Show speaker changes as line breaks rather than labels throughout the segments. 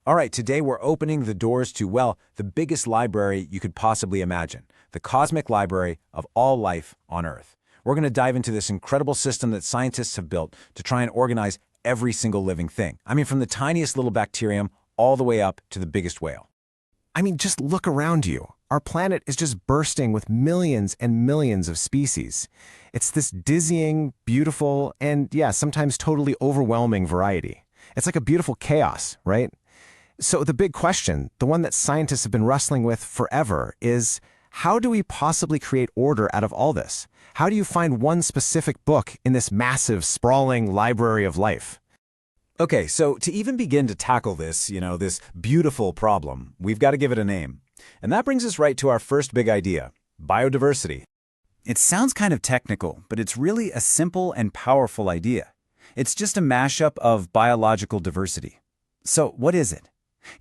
All right, today we're opening the doors to, well, the biggest library you could possibly imagine, the cosmic library of all life on Earth. We're going to dive into this incredible system that scientists have built to try and organize every single living thing. I mean, from the tiniest little bacterium all the way up to the biggest whale.
I mean, just look around you. Our planet is just bursting with millions and millions of species. It's this dizzying, beautiful, and yeah, sometimes totally overwhelming variety. It's like a beautiful chaos, right? So the big question, the one that scientists have been wrestling with forever, is how do we possibly create order out of all this? How do you find one specific book in this massive, sprawling library of life?
Okay, so to even begin to tackle this, this beautiful problem, we've got to give it a name. And that brings us right to our first big idea, biodiversity. It sounds kind of technical, but it's really a simple and powerful idea. It's just a mashup of biological diversity. So what is it?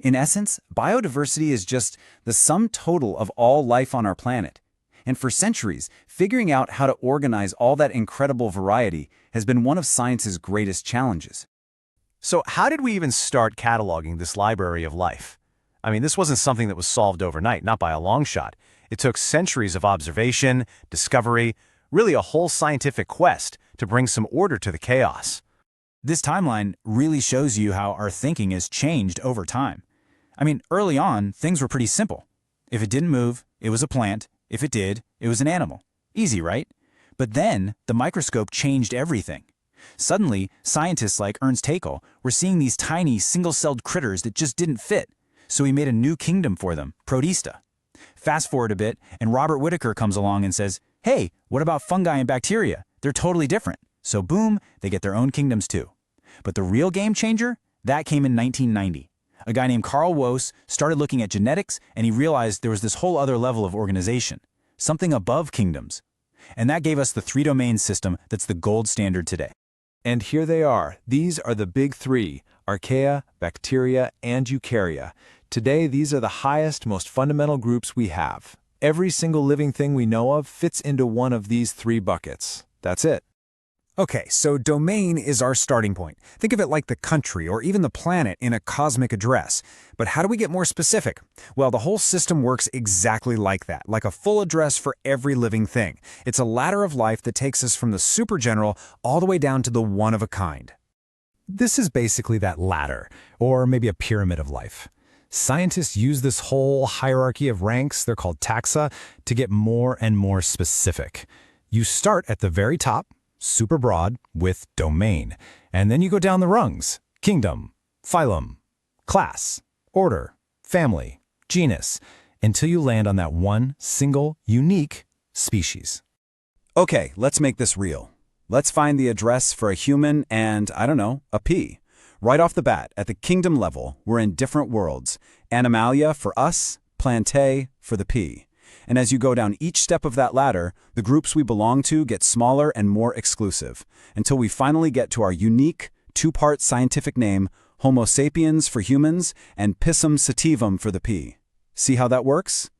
In essence, biodiversity is just the sum total of all life on our planet. And for centuries, figuring out how to organize all that incredible variety has been one of science's greatest challenges.
So how did we even start cataloging this library of life? I mean, this wasn't something that was solved overnight, not by a long shot. It took centuries of observation, discovery, really a whole scientific quest to bring some order to the chaos.
This timeline really shows you how our thinking has changed over time. I mean, early on, things were pretty simple. If it didn't move, it was a plant. If it did, it was an animal. Easy, right? But then, the microscope changed everything. Suddenly, scientists like Ernst Haeckel were seeing these tiny, single-celled critters that just didn't fit, so he made a new kingdom for them, Protista. Fast forward a bit, and Robert Whittaker comes along and says, hey, what about fungi and bacteria? They're totally different. So boom, they get their own kingdoms too. But the real game changer? That came in 1990. A guy named Carl Woese started looking at genetics, and he realized there was this whole other level of organization, something above kingdoms. And that gave us the three-domain system that's the gold standard today.
And here they are. These are the big three, archaea, bacteria, and eukarya. Today, these are the highest, most fundamental groups we have. Every single living thing we know of fits into one of these three buckets. That's it.
Okay, so domain is our starting point. Think of it like the country or even the planet in a cosmic address. But how do we get more specific? Well, the whole system works exactly like that, like a full address for every living thing. It's a ladder of life that takes us from the super general all the way down to the one of a kind. This is basically that ladder, or maybe a pyramid of life. Scientists use this whole hierarchy of ranks, they're called taxa, to get more and more specific. You start at the very top, super broad, with domain. And then you go down the rungs, kingdom, phylum, class, order, family, genus, until you land on that one single, unique species.
Okay, let's make this real. Let's find the address for a human and, I don't know, a pea. Right off the bat, at the kingdom level, we're in different worlds. Animalia for us, Plantae for the pea. And as you go down each step of that ladder, the groups we belong to get smaller and more exclusive, until we finally get to our unique, two-part scientific name, Homo sapiens for humans and Pisum sativum for the pea. See how that works?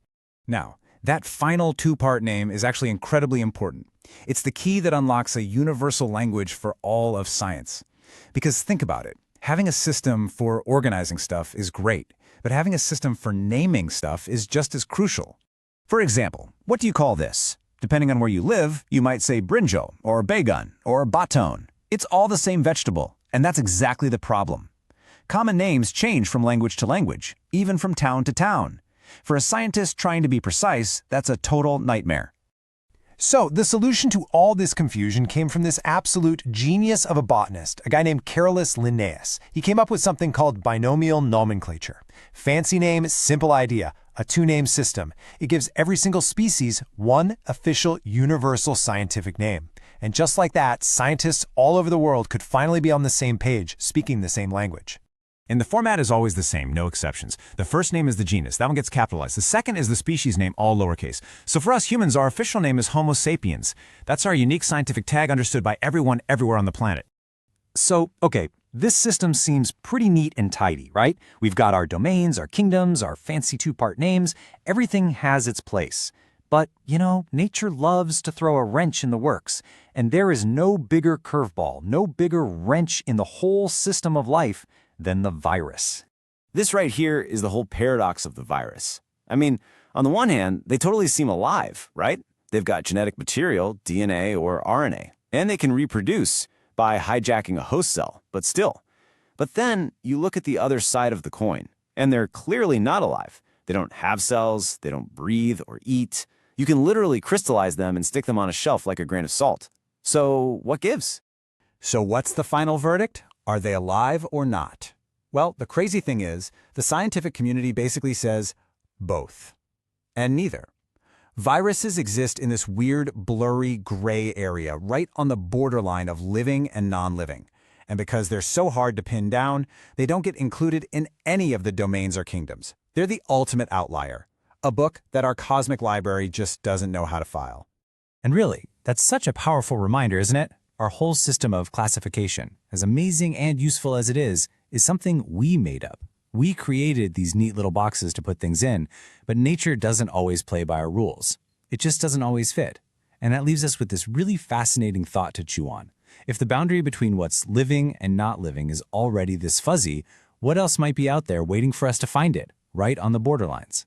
Now, that final two-part name is actually incredibly important. It's the key that unlocks a universal language for all of science. Because think about it, having a system for organizing stuff is great, but having a system for naming stuff is just as crucial. For example, what do you call this? Depending on where you live, you might say brinjal, or baygun, or baton. It's all the same vegetable, and that's exactly the problem. Common names change from language to language, even from town to town. For a scientist trying to be precise, that's a total nightmare. So, the solution to all this confusion came from this absolute genius of a botanist, a guy named Carolus Linnaeus. He came up with something called binomial nomenclature. Fancy name, simple idea, a two-name system. It gives every single species one official universal scientific name. And just like that, scientists all over the world could finally be on the same page, speaking the same language.
And the format is always the same, no exceptions. The first name is the genus. That one gets capitalized. The second is the species name, all lowercase. So for us humans, our official name is Homo sapiens. That's our unique scientific tag understood by everyone everywhere on the planet.
So, okay, this system seems pretty neat and tidy, right? We've got our domains, our kingdoms, our fancy two-part names. Everything has its place. But, nature loves to throw a wrench in the works. And there is no bigger curveball, no bigger wrench in the whole system of life than the virus.
This right here is the whole paradox of the virus. I mean, on the one hand, they totally seem alive, right? They've got genetic material, DNA or RNA, and they can reproduce by hijacking a host cell, but still. But then you look at the other side of the coin, and they're clearly not alive. They don't have cells, they don't breathe or eat. You can literally crystallize them and stick them on a shelf like a grain of salt. So what gives?
So what's the final verdict? Are they alive or not? Well, the crazy thing is, the scientific community basically says both. And neither. Viruses exist in this weird, blurry, gray area right on the borderline of living and non-living. And because they're so hard to pin down, they don't get included in any of the domains or kingdoms. They're the ultimate outlier, a book that our cosmic library just doesn't know how to file.
And really, that's such a powerful reminder, isn't it? Our whole system of classification, as amazing and useful as it is something we made up. We created these neat little boxes to put things in, but nature doesn't always play by our rules. It just doesn't always fit. And that leaves us with this really fascinating thought to chew on. If the boundary between what's living and not living is already this fuzzy, what else might be out there waiting for us to find it, right on the borderlines?